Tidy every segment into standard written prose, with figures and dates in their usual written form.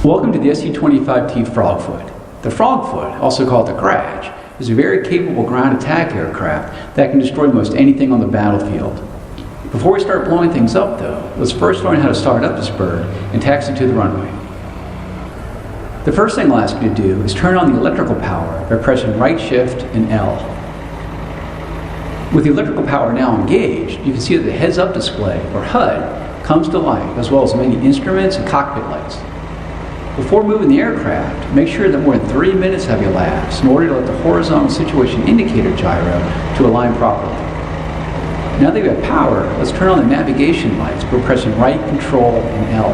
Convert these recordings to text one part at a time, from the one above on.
Welcome to the Su-25T Frogfoot. The Frogfoot, also called the Grudge, is a very capable ground attack aircraft that can destroy most anything on the battlefield. Before we start blowing things up though, let's first learn how to start up this bird and taxi to the runway. The first thing I'll ask you to do is turn on the electrical power by pressing right shift and L. With the electrical power now engaged, you can see that the heads-up display, or HUD, comes to life, as well as many instruments and cockpit lights. Before moving the aircraft, make sure that more than 3 minutes have elapsed in order to let the horizontal situation indicator gyro to align properly. Now that we have power, let's turn on the navigation lights by pressing right, control, and L.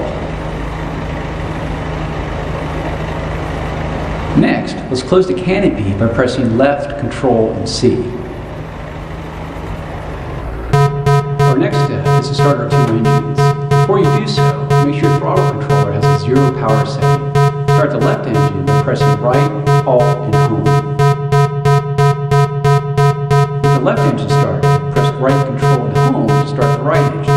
Next, let's close the canopy by pressing left, control, and C. Our next step is to start our two engines. Before you do so, make sure your throttle controller has a 0 power setting. Start the left engine by pressing right, alt, and home. With the left engine started, press right, control, and home to start the right engine.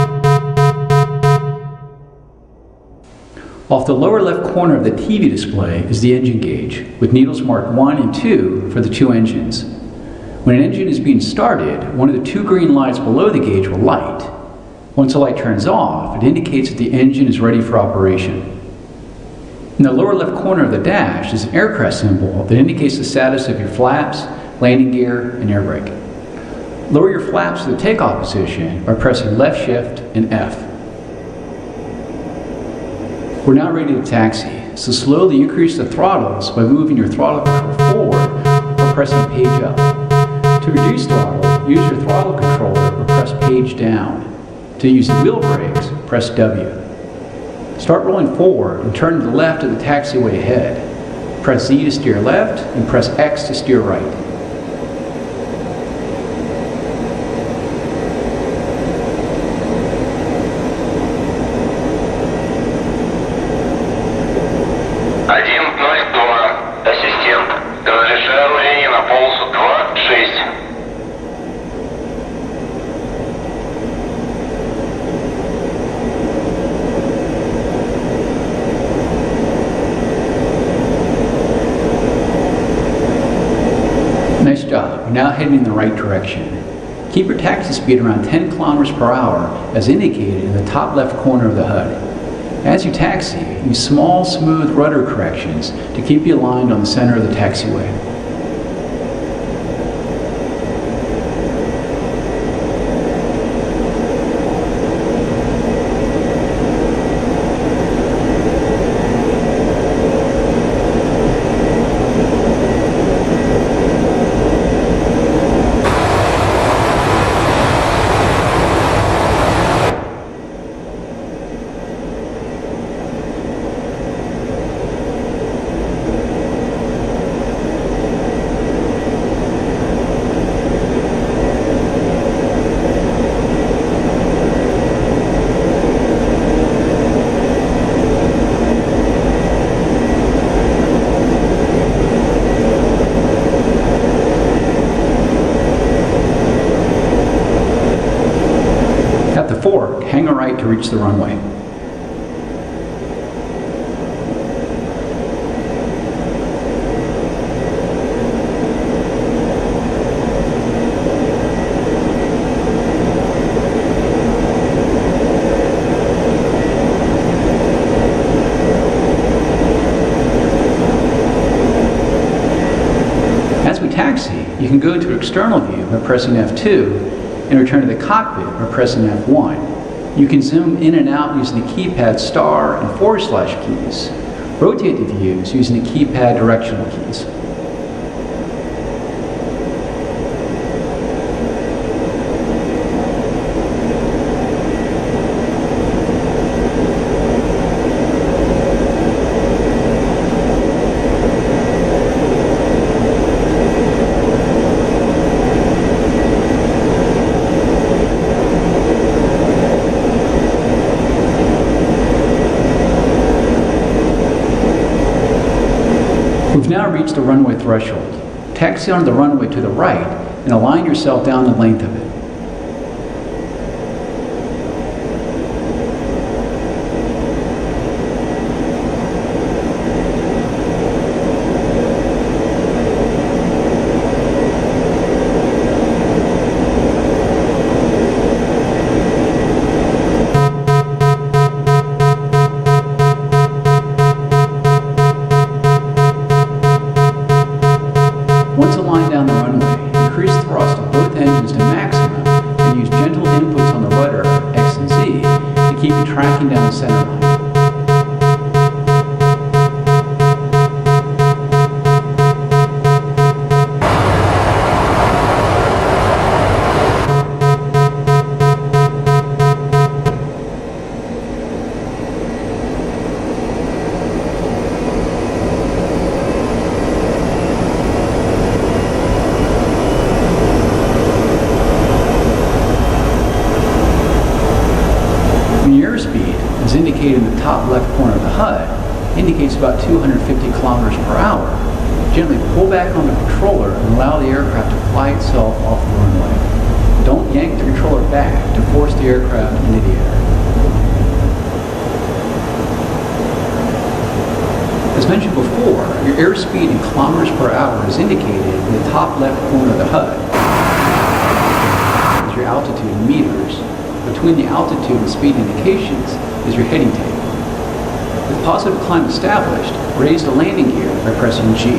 Off the lower left corner of the TV display is the engine gauge, with needles marked 1 and 2 for the two engines. When an engine is being started, one of the two green lights below the gauge will light. Once the light turns off, it indicates that the engine is ready for operation. In the lower left corner of the dash is an aircraft symbol that indicates the status of your flaps, landing gear, and air brake. Lower your flaps to the takeoff position by pressing left shift and F. We're now ready to taxi, so slowly increase the throttles by moving your throttle control forward or pressing page up. To reduce throttle, use your throttle controller or press page down. To use the wheel brakes, press W. Start rolling forward and turn to the left of the taxiway ahead. Press Z to steer left and press X to steer right. Ассистент, разрешение на полосу 2.6. Nice job. You're now heading in the right direction. Keep your taxi speed around 10 kilometers per hour as indicated in the top left corner of the HUD. As you taxi, use small, smooth rudder corrections to keep you aligned on the center of the taxiway. At the fork, hang a right to reach the runway. As we taxi, you can go to external view by pressing F2 and return to the cockpit by pressing F1. You can zoom in and out using the keypad star and / keys. Rotate the views using the keypad directional keys. We've now reached the runway threshold. Taxi onto the runway to the right and align yourself down the length of it. tracking down the center line. Airspeed, as indicated in the top left corner of the HUD, indicates about 250 kilometers per hour. Gently pull back on the controller and allow the aircraft to fly itself off the runway. Don't yank the controller back to force the aircraft into the air. As mentioned before, your airspeed in kilometers per hour is indicated in the top left corner of the HUD. Is your altitude in meters. Between the altitude and speed indications is your heading table. With positive climb established, raise the landing gear by pressing G.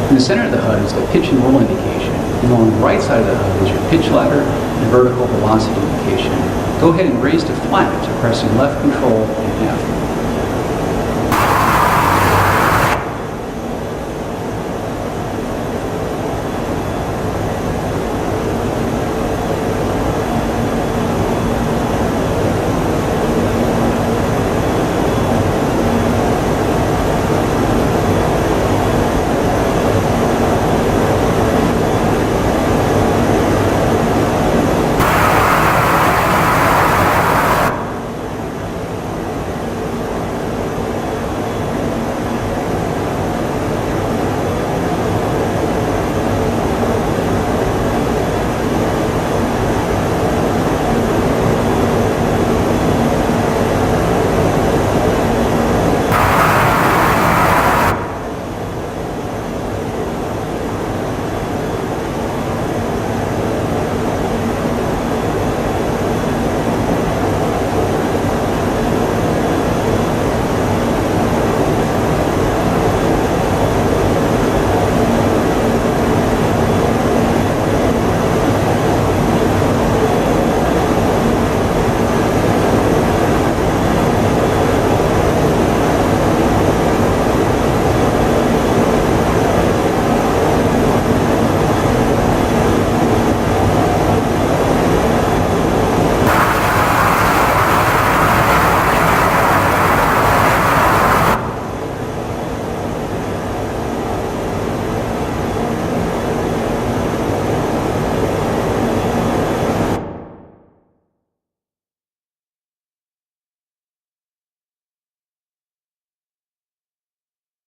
In the center of the HUD is the pitch and roll indication, and along the right side of the HUD is your pitch ladder and vertical velocity indication. Go ahead and raise to flat by pressing left control and F.